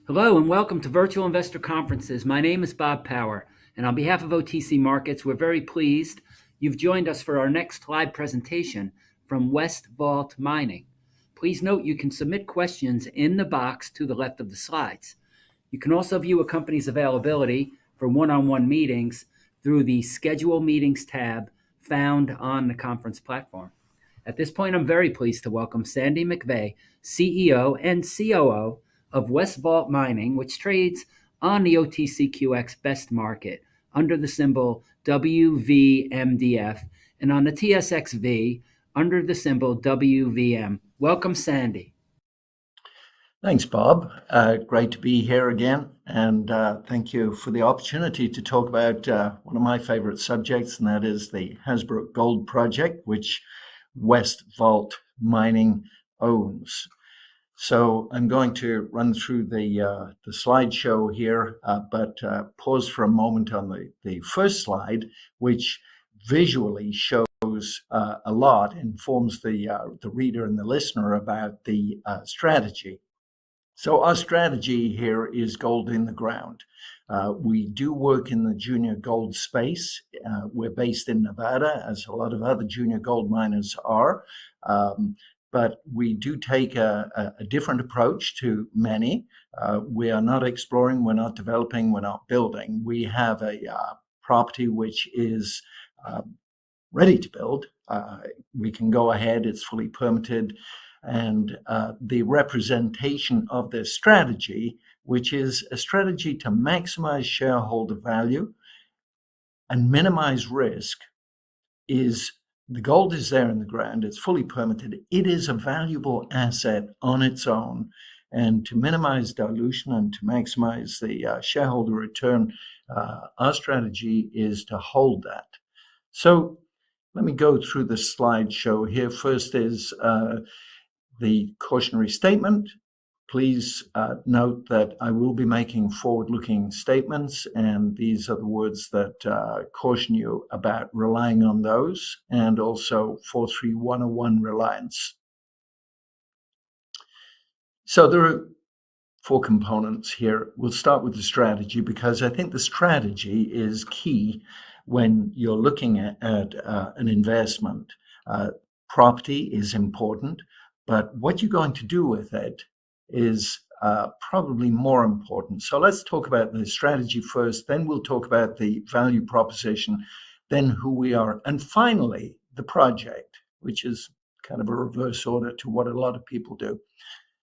Hello and welcome to Virtual Investor Conferences. My name is Bob Power, and on behalf of OTC Markets, we're very pleased you've joined us for our next live presentation from West Vault Mining. Please note you can submit questions in the box to the left of the slides. You can also view a company's availability for one-on-one meetings through the Schedule Meetings tab found on the conference platform. At this point, I'm very pleased to welcome Sandy McVeigh, CEO and COO of West Vault Mining, which trades on the OTCQX Best Market under the symbol WVMDF and on the TSXV under the symbol WVM. Welcome, Sandy. Thanks, Bob. Great to be here again, and thank you for the opportunity to talk about one of my favorite subjects, and that is the Hasbrook Gold Project, which West Vault Mining owns. So I'm going to run through the slideshow here, but pause for a moment on the first slide, which visually shows a lot, informs the reader and the listener about the strategy. So our strategy here is gold in the ground. We do work in the junior gold space. We're based in Nevada, as a lot of other junior gold miners are. But we do take a different approach to many. We are not exploring, we're not developing, we're not building. We have a property which is ready to build. We can go ahead, it's fully permitted. And the representation of this strategy, which is a strategy to maximize shareholder value and minimize risk, is the gold is there in the ground, it's fully permitted, it is a valuable asset on its own. And to minimize dilution and to maximize the shareholder return, our strategy is to hold that. So let me go through the slideshow here. First is the cautionary statement. Please note that I will be making forward-looking statements, and these are the words that caution you about relying on those, and also 43101 reliance. So there are four components here. We'll start with the strategy because I think the strategy is key when you're looking at an investment. Property is important, but what you're going to do with it is probably more important. So let's talk about the strategy first, then we'll talk about the value proposition, then who we are, and finally the project, which is kind of a reverse order to what a lot of people do.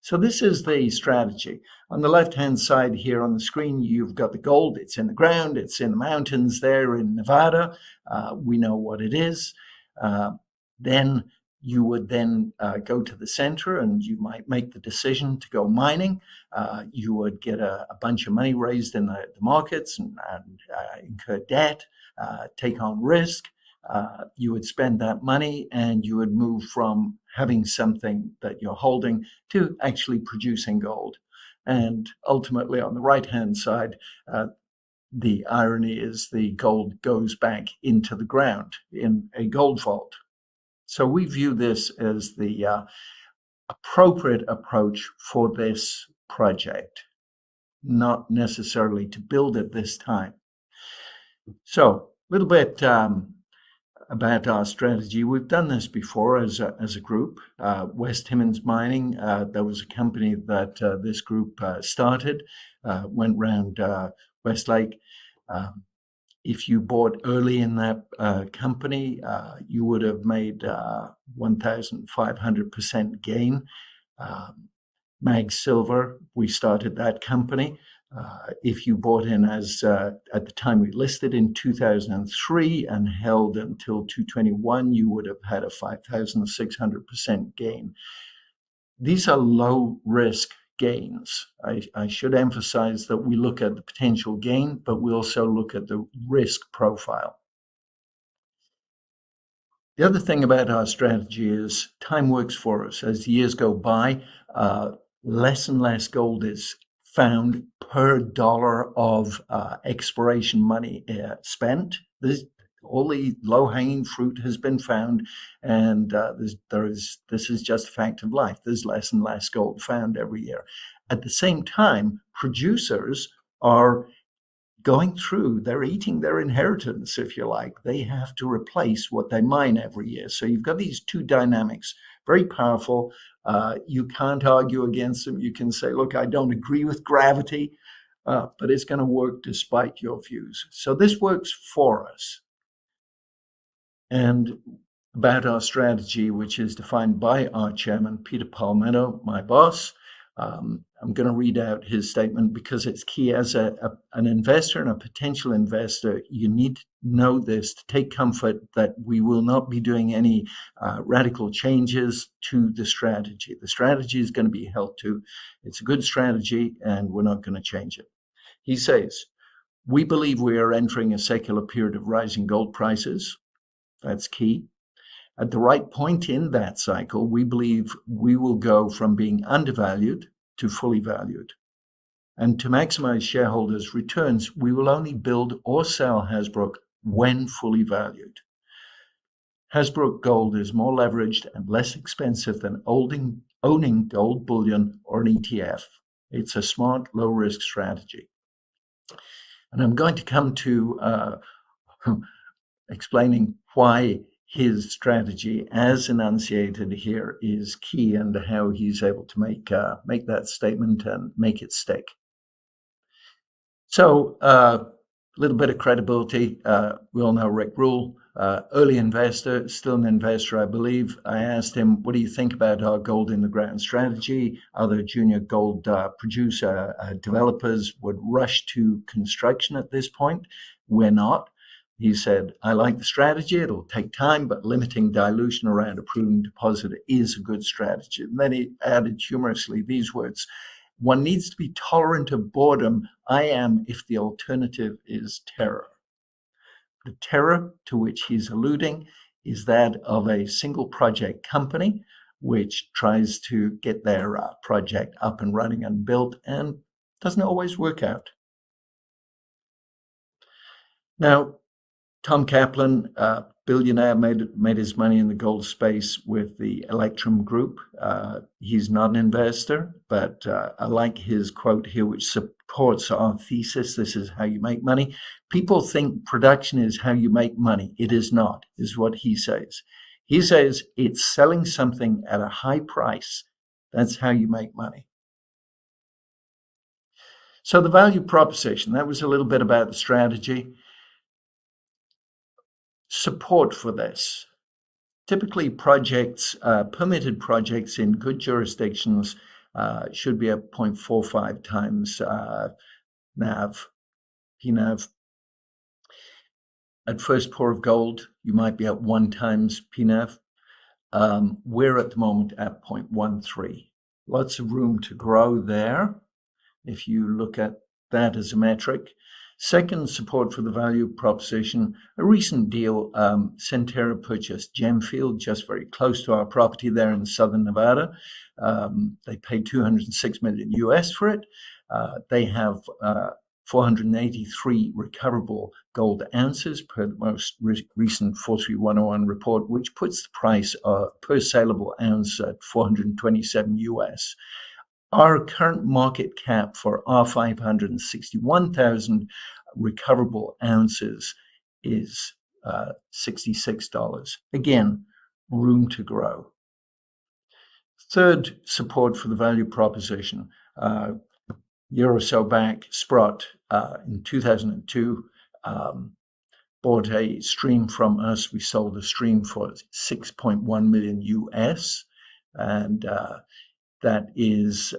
So this is the strategy. On the left-hand side here on the screen, you've got the gold. It's in the ground. It's in the mountains there in Nevada. We know what it is. Then you would then go to the center and you might make the decision to go mining. You would get a bunch of money raised in the markets and incur debt, take on risk. You would spend that money and you would move from having something that you're holding to actually producing gold. And ultimately on the right-hand side, the irony is the gold goes back into the ground in a gold vault. So we view this as the appropriate approach for this project, not necessarily to build at this time. So a little bit about our strategy. We've done this before as a group. West Timmins Mining, there was a company that this group started, went around Westlake. If you bought early in that company, you would have made 1,500% gain. Mag Silver, we started that company. If you bought in as at the time we listed in 2003 and held until 221, you would have had a 5,600% gain. These are low risk gains. I should emphasize that we look at the potential gain, but we also look at the risk profile. The other thing about our strategy is time works for us. As years go by, less and less gold is found per dollar of exploration money spent. All the low-hanging fruit has been found, and this is just a fact of life. There's less and less gold found every year. At the same time, producers are going through, they're eating their inheritance, if you like. They have to replace what they mine every year. So you've got these two dynamics, very powerful. You can't argue against them. You can say, look, I don't agree with gravity, but it's going to work despite your views. So this works for us. And about our strategy, which is defined by our chairman, Peter Palmetto, my boss. I'm going to read out his statement because it's key. As an investor and a potential investor, you need to know this to take comfort that we will not be doing any radical changes to the strategy. The strategy is going to be held to. It's a good strategy, and we're not going to change it. He says, we believe we are entering a secular period of rising gold prices. That's key. At the right point in that cycle, we believe we will go from being undervalued to fully valued. And to maximize shareholders' returns, we will only build or sell Hasbrook when fully valued. Hasbrook Gold is more leveraged and less expensive than owning gold bullion or an ETF. It's a smart, low-risk strategy. And I'm going to come to explaining why his strategy, as enunciated here, is key and how he's able to make that statement and make it stick. So a little bit of credibility. We all know Rick Rule, early investor, still an investor, I believe. I asked him, what do you think about our gold in the ground strategy? Other junior gold producer developers would rush to construction at this point. We're not. He said, I like the strategy. It'll take time, but limiting dilution around a proven deposit is a good strategy. And then he added humorously these words, one needs to be tolerant of boredom. I am if the alternative is terror. The terror to which he's alluding is that of a single project company which tries to get their project up and running and built and doesn't always work out. Now, Tom Kaplan, billionaire, made his money in the gold space with the Electrum Group. He's not an investor, but I like his quote here, which supports our thesis. This is how you make money. People think production is how you make money. It is not, is what he says. He says it's selling something at a high price. That's how you make money. So the value proposition, that was a little bit about the strategy. Support for this. Typically projects, permitted projects in good jurisdictions should be at 0.45 times PNAV. At first pour of gold, you might be at 1 times PNAV. We're at the moment at 0.13. Lots of room to grow there if you look at that as a metric. Second, support for the value proposition. A recent deal, Centerra purchased Gemfield, just very close to our property there in southern Nevada. They paid $206 million US for it. They have 483 recoverable gold ounces per the most recent 43101 report, which puts the price per saleable ounce at 427 US. Our current market cap for our 561,000 recoverable ounces is $66. Again, room to grow. Third, support for the value proposition. A year or so back, Sprott in 2002 bought a stream from us. We sold a stream for 6.1 million US, and that is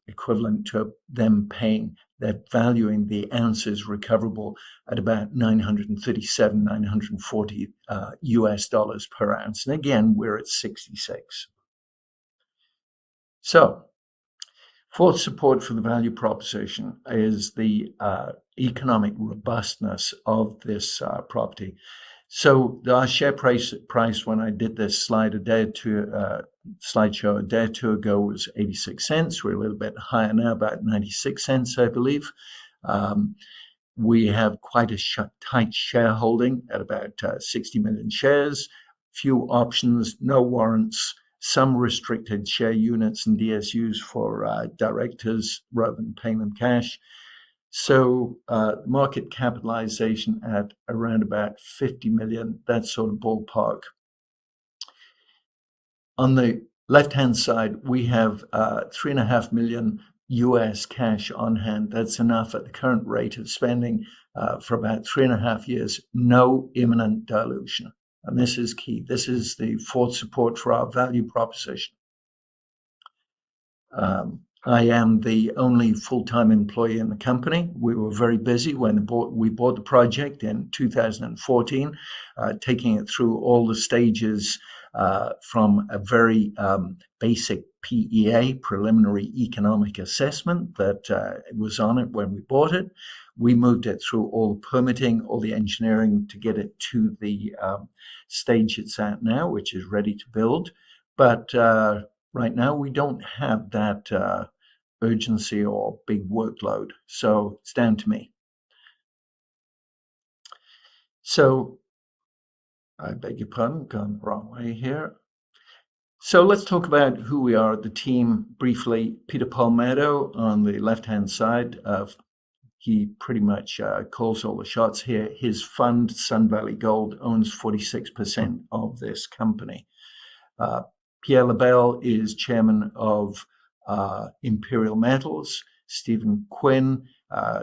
equivalent to them paying, they're valuing the ounces recoverable at about 937, 940 US dollars per ounce. And again, we're at 66. So, fourth support for the value proposition is the economic robustness of this property. So our share price when I did this slideshow a day or two ago was 86 cents. We're a little bit higher now, about 96 cents, I believe. We have quite a tight shareholding at about 60 million shares, few options, no warrants, some restricted share units and DSUs for directors rather than paying them cash. So market capitalization at around about 50 million, that sort of ballpark. On the left-hand side, we have 3.5 million US cash on hand. That's enough at the current rate of spending for about 3.5 years. No imminent dilution. And this is key. This is the fourth support for our value proposition. I am the only full-time employee in the company. We were very busy when we bought the project in 2014, taking it through all the stages from a very basic PEA, preliminary economic assessment, that was on it when we bought it. We moved it through all the permitting, all the engineering to get it to the stage it's at now, which is ready to build. But right now, we don't have that urgency or big workload, so it's down to me. So, I beg your pardon, gone the wrong way here. So let's talk about who we are, the team, briefly. Peter Palmetto on the left-hand side. He pretty much calls all the shots here. His fund, Sun Valley Gold, owns 46% of this company. Pierre Labelle is chairman of Imperial Metals. Stephen Quinn,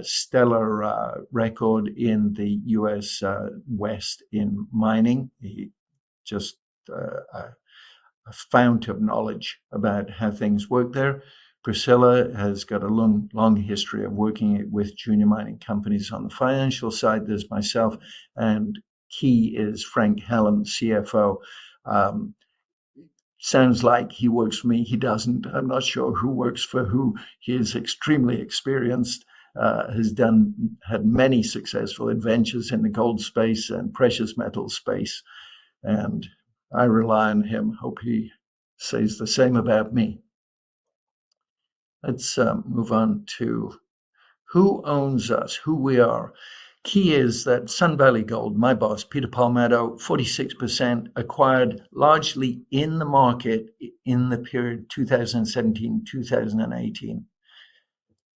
stellar record in the U.S. West in mining. He just a fount of knowledge about how things work there. Priscilla has got a long history of working with junior mining companies on the financial side. There's myself, and key is Frank Helen, CFO. Sounds like he works for me. He doesn't. I'm not sure who works for who. He is extremely experienced, has had many successful adventures in the gold space and precious metal space, and I rely on him. Hope he says the same about me. Let's move on to who owns us, who we are. Key is that Sun Valley Gold, my boss, Peter Palmetto, 46%, acquired largely in the market in the period 2017-2018.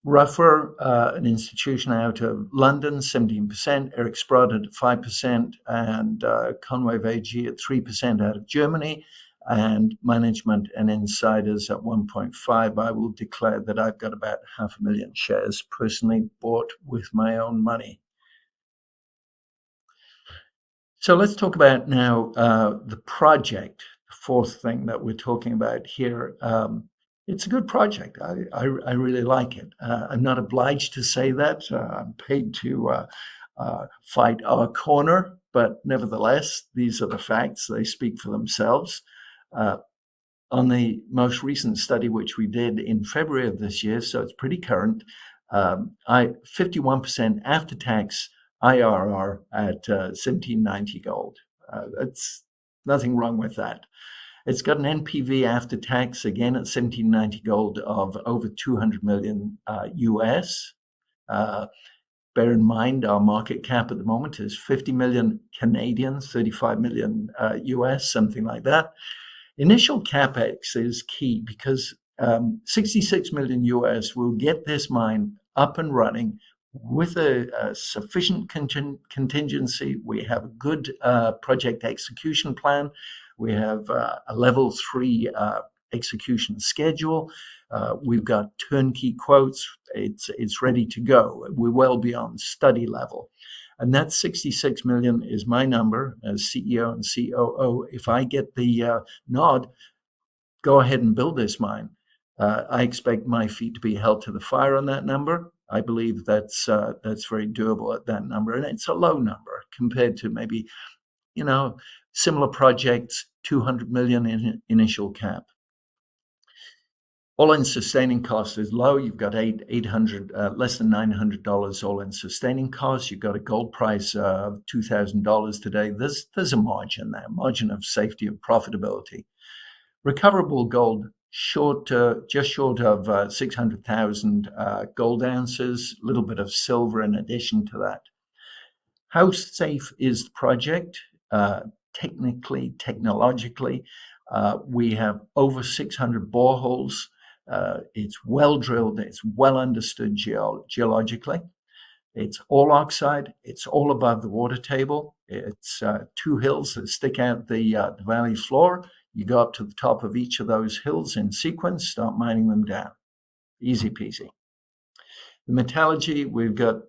Ruffer, an institution out of London, 17%, Eric Sprott at 5%, and Conway AG at 3% out of Germany, and management and insiders at 1.5%. I will declare that I've got about 500,000 shares personally bought with my own money. So let's talk about now the project, the fourth thing that we're talking about here. It's a good project. I really like it. I'm not obliged to say that. I'm paid to fight our corner, but nevertheless, these are the facts. They speak for themselves. On the most recent study, which we did in February of this year, so it's pretty current, 51% after-tax IRR at 1790 gold. That's nothing wrong with that. It's got an NPV after tax, again at 1790 gold, of over 200 million US. Bear in mind, our market cap at the moment is 50 million Canadian, 35 million US, something like that. Initial capex is key because 66 million US will get this mine up and running with a sufficient contingency. We have a good project execution plan. We have a level 3 execution schedule. We've got turnkey quotes. It's ready to go. We're well beyond study level. And that 66 million is my number as CEO and COO. If I get the nod, go ahead and build this mine. I expect my feet to be held to the fire on that number. I believe that's very doable at that number, and it's a low number compared to maybe, similar projects, 200 million in initial cap. All-in sustaining cost is low. You've got less than $900 all-in sustaining costs. You've got a gold price of $2,000 today. There's a margin there, margin of safety and profitability. Recoverable gold just short of 600,000 gold ounces, a little bit of silver in addition to that. How safe is the project? Technologically, We have over 600 boreholes. It's well drilled. It's well understood geologically. It's all oxide. It's all above the water table. It's two hills that stick out the valley floor. You go up to the top of each of those hills in sequence, start mining them down. Easy peasy. The metallurgy, we've got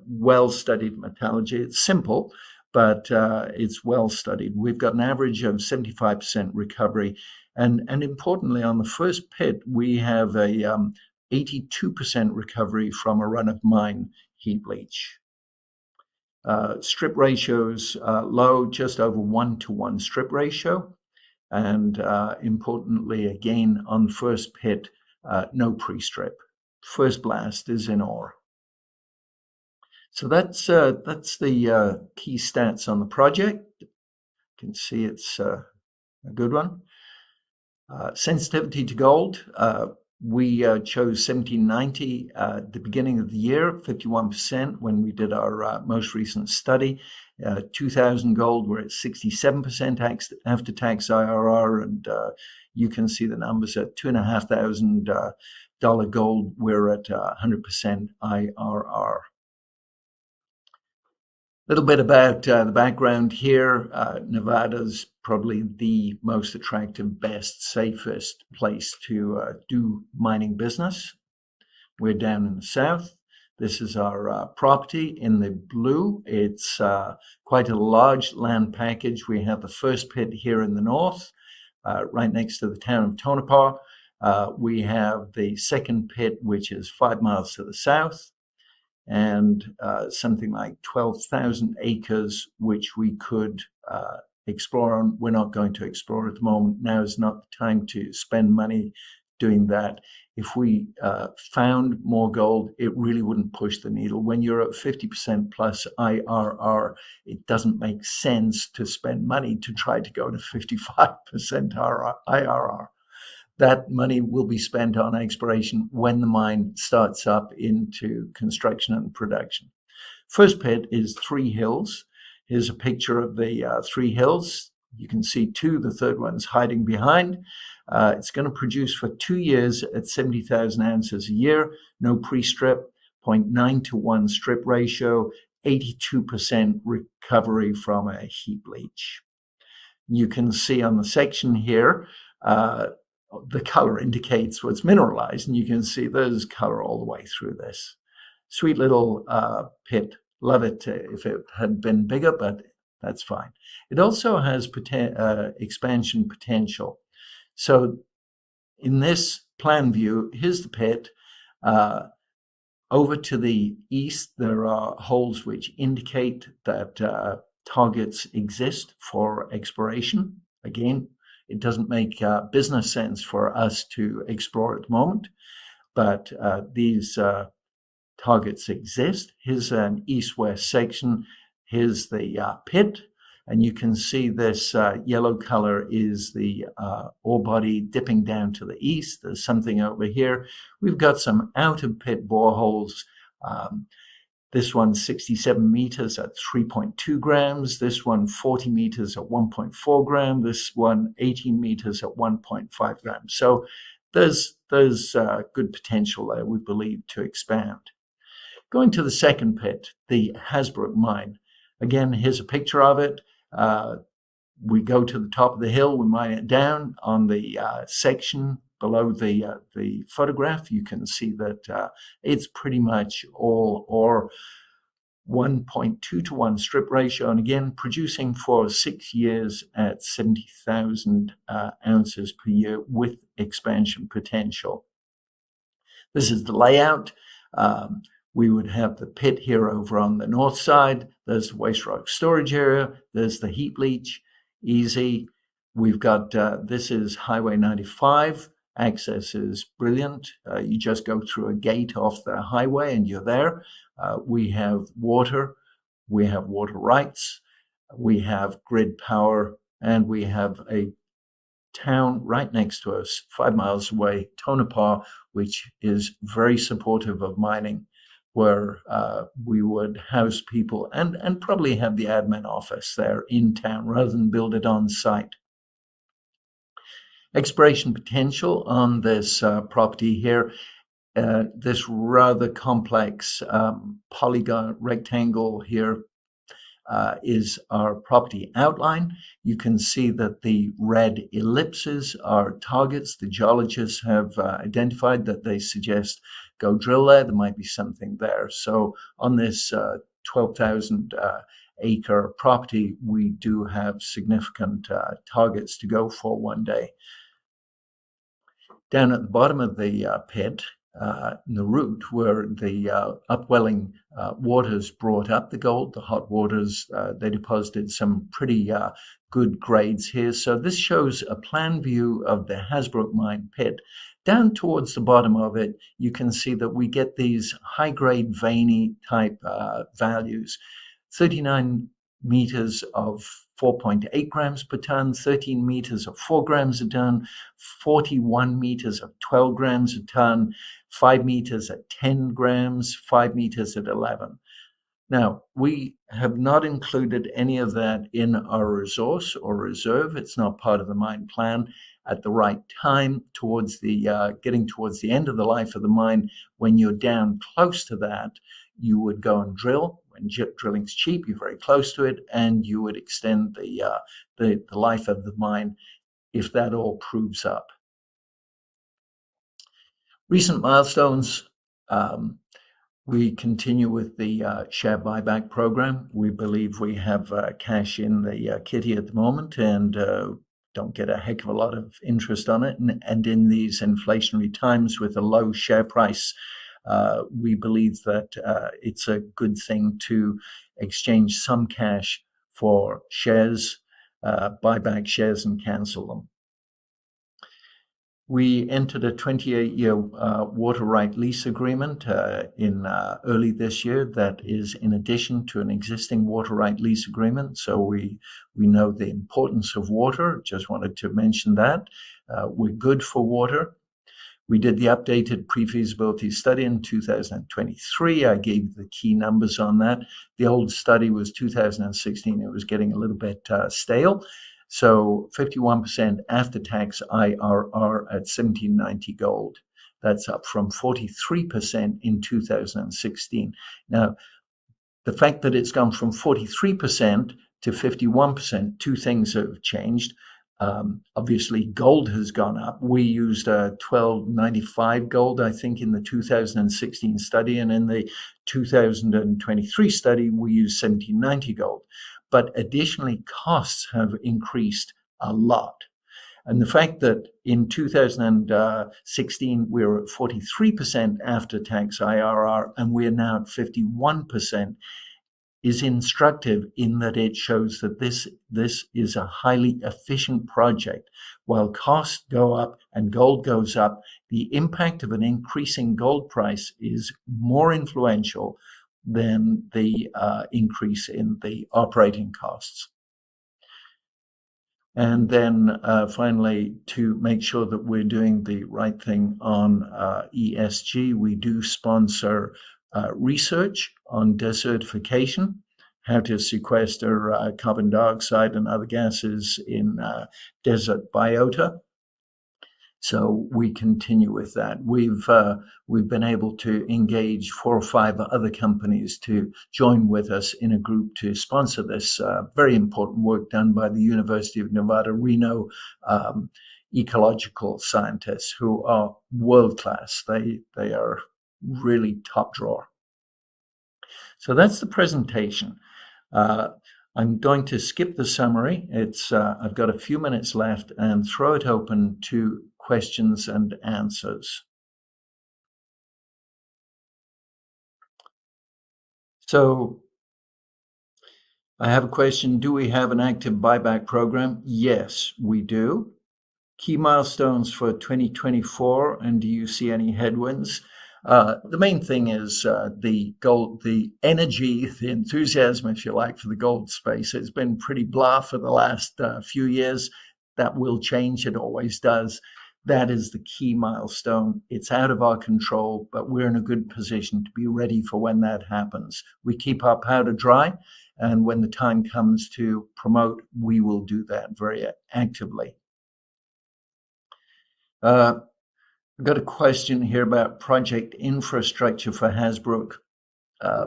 well-studied metallurgy. It's simple, but it's well-studied. We've got an average of 75% recovery. And importantly, on the first pit, we have a 82% recovery from a run-of-mine heap leach. Strip ratios low, just over 1-to-1 strip ratio. And importantly, again, on the first pit, no pre-strip. First blast is in ore. So that's the key stats on the project. You can see it's a good one. Sensitivity to gold. We chose 1790 at the beginning of the year, 51% when we did our most recent study. 2000 gold, we're at 67% after-tax IRR, and you can see the numbers at $2,500 gold, we're at 100% IRR. A little bit about the background here. Nevada's probably the most attractive, best, safest place to do mining business. We're down in the south. This is our property in the blue. It's quite a large land package. We have the first pit here in the north, right next to the town of Tonopah. We have the second pit, which is 5 miles to the south, and something like 12,000 acres, which we could explore on. We're not going to explore at the moment. Now is not the time to spend money doing that. If we found more gold, it really wouldn't push the needle. When you're at 50% plus IRR, it doesn't make sense to spend money to try to go to 55% IRR. That money will be spent on exploration when the mine starts up into construction and production. First pit is 3 hills. Here's a picture of the 3 hills. You can see 2, the third one's hiding behind. It's going to produce for 2 years at 70,000 ounces a year, no pre-strip, 0.9-to-1 strip ratio, 82% recovery from a heap leach. You can see on the section here, the color indicates what's mineralized, and you can see there's color all the way through this. Sweet little pit. Love it if it had been bigger, but that's fine. It also has expansion potential. So in this plan view, here's the pit. Over to the east, there are holes which indicate that targets exist for exploration. Again, it doesn't make business sense for us to explore at the moment, but these targets exist. Here's an east-west section. Here's the pit, and you can see this yellow color is the ore body dipping down to the east. There's something over here. We've got some out-of-pit boreholes. This one 67 meters at 3.2 grams. This one 40 meters at 1.4 grams. This one 18 meters at 1.5 grams. So there's good potential there, we believe, to expand. Going to the second pit, the Hasbrook mine. Again, here's a picture of it. We go to the top of the hill, we mine it down. On the section below the photograph, you can see that it's pretty much all ore, 1.2-to-1 strip ratio, and again, producing for 6 years at 70,000 ounces per year with expansion potential. This is the layout. We would have the pit here over on the north side. There's the waste rock storage area. There's the heap leach. Easy. We've got, this is Highway 95. Access is brilliant. You just go through a gate off the highway and you're there. We have water. We have water rights. We have grid power. And we have a town right next to us, 5 miles away, Tonopah, which is very supportive of mining, where we would house people and probably have the admin office there in town rather than build it on site. Exploration potential on this property here. This rather complex polygon rectangle here is our property outline. You can see that the red ellipses are targets the geologists have identified that they suggest go drill there. There might be something there. So on this 12,000 acre property, we do have significant targets to go for one day. Down at the bottom of the pit, in the root, where the upwelling waters brought up the gold, the hot waters, they deposited some pretty good grades here. So this shows a plan view of the Hasbrook mine pit. Down towards the bottom of it, you can see that we get these high-grade veiny type values. 39 meters of 4.8 grams per ton, 13 meters of 4 grams a ton, 41 meters of 12 grams a ton, 5 meters at 10 grams, 5 meters at 11. Now, we have not included any of that in our resource or reserve. It's not part of the mine plan. At the right time, towards the getting towards the end of the life of the mine, when you're down close to that, you would go and drill. When drilling's cheap, you're very close to it, and you would extend the life of the mine if that all proves up. Recent milestones. We continue with the share buyback program. We believe we have cash in the kitty at the moment and don't get a heck of a lot of interest on it. And in these inflationary times with a low share price, we believe that it's a good thing to exchange some cash for shares, buy back shares and cancel them. We entered a 28-year water right lease agreement in early this year that is in addition to an existing water right lease agreement. So we know the importance of water. Just wanted to mention that. We're good for water. We did the updated pre-feasibility study in 2023. I gave the key numbers on that. The old study was 2016. It was getting a little bit stale. So 51% after-tax IRR at $1,790 gold. That's up from 43% in 2016. Now, the fact that it's gone from 43% to 51%, two things have changed. Obviously, gold has gone up. We used $1,295 gold, I think, in the 2016 study, and in the 2023 study, we used $1,790 gold. But additionally, costs have increased a lot. And the fact that in 2016, we were at 43% after-tax IRR, and we're now at 51%, is instructive in that it shows that this is a highly efficient project. While costs go up and gold goes up, the impact of an increasing gold price is more influential than the increase in the operating costs. And then finally, to make sure that we're doing the right thing on ESG, we do sponsor research on desertification, how to sequester carbon dioxide and other gases in desert biota. So we continue with that. We've been able to engage 4 or 5 other companies to join with us in a group to sponsor this very important work done by the University of Nevada, Reno ecological scientists who are world class. They are really top drawer. So that's the presentation. I'm going to skip the summary. I've got a few minutes left and throw it open to questions and answers. So I have a question. Do we have an active buyback program? Yes, we do. Key milestones for 2024, and do you see any headwinds? The main thing is the gold, the energy, the enthusiasm, if you like, for the gold space. It's been pretty blah for the last few years. That will change. It always does. That is the key milestone. It's out of our control, but we're in a good position to be ready for when that happens. We keep our powder dry, and when the time comes to promote, we will do that very actively. I've got a question here about project infrastructure for Hasbrook. I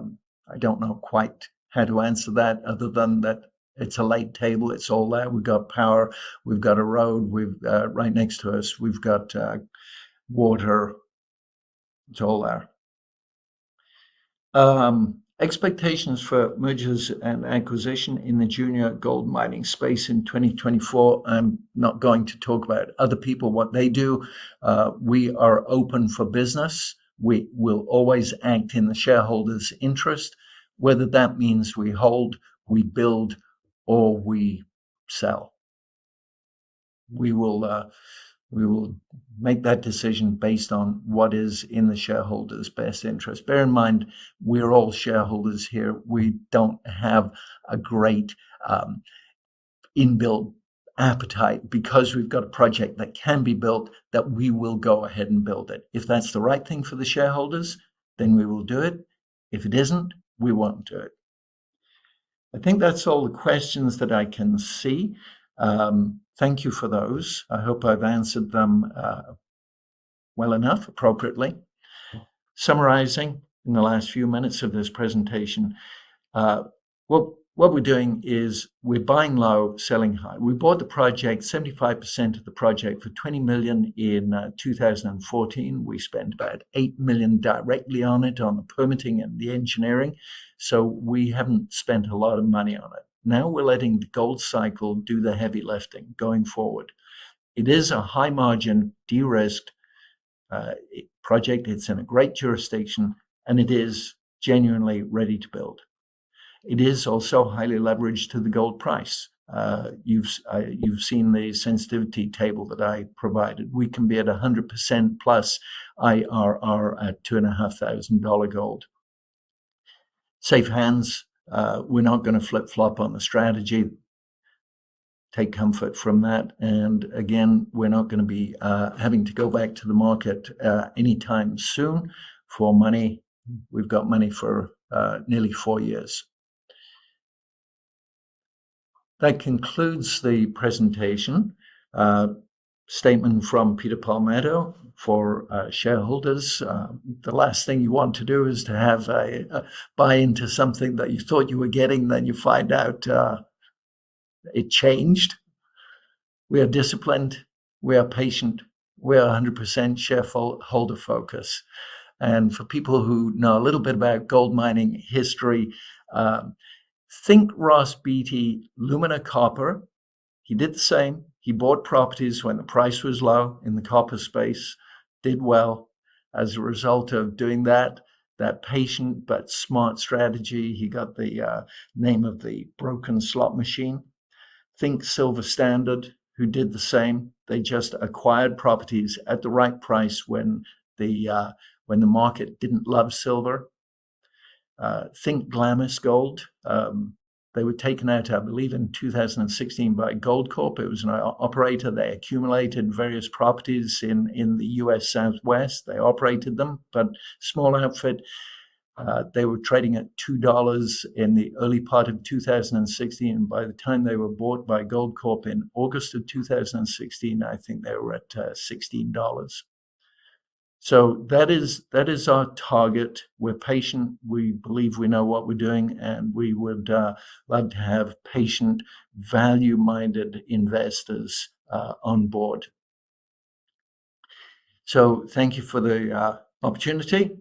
don't know quite how to answer that, other than that it's a lake table. It's all there. We've got power. We've got a road. We've right next to us. We've got water. It's all there. Expectations for mergers and acquisition in the junior gold mining space in 2024. I'm not going to talk about other people, what they do. We are open for business. We will always act in the shareholders' interest, whether that means we hold, we build, or we sell. We will make that decision based on what is in the shareholders' best interest. Bear in mind, we're all shareholders here. We don't have a great inbuilt appetite, because we've got a project that can be built, that we will go ahead and build it. If that's the right thing for the shareholders, then we will do it. If it isn't, we won't do it. I think that's all the questions that I can see. Thank you for those. I hope I've answered them well enough, appropriately. Summarizing in the last few minutes of this presentation, what we're doing is we're buying low, selling high. We bought the project, 75% of the project, for $20 million in 2014. We spent about $8 million directly on it, on the permitting and the engineering. So we haven't spent a lot of money on it. Now we're letting the gold cycle do the heavy lifting going forward. It is a high margin, de-risked project. It's in a great jurisdiction, and it is genuinely ready to build. It is also highly leveraged to the gold price. You've seen the sensitivity table that I provided. We can be at 100% plus IRR at $2,500 gold. Safe hands. We're not going to flip-flop on the strategy. Take comfort from that. And again, we're not going to be having to go back to the market anytime soon for money. We've got money for nearly 4 years. That concludes the presentation. Statement from Peter Palmetto for shareholders. The last thing you want to do is to have a buy into something that you thought you were getting, then you find out it changed. We are disciplined. We are patient. We are 100% shareholder focus. And for people who know a little bit about gold mining history, think Ross Beatty, Lumina Copper. He did the same. He bought properties when the price was low in the copper space, did well. As a result of doing that patient but smart strategy, he got the name of the broken slot machine. Think Silver Standard, who did the same. They just acquired properties at the right price when the market didn't love silver. Think Glamis Gold. They were taken out, I believe, in 2016 by Goldcorp. It was an operator. They accumulated various properties in the US Southwest. They operated them, but small outfit. They were trading at $2 in the early part of 2016. And by the time they were bought by Goldcorp in August of 2016, I think they were at $16. So that is our target. We're patient. We believe we know what we're doing, and we would love to have patient, value-minded investors on board. So thank you for the opportunity.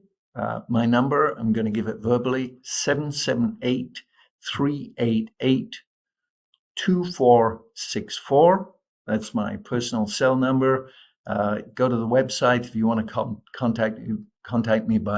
My number, I'm going to give it verbally, 778-388-2464. That's my personal cell number. Go to the website if you want to contact me by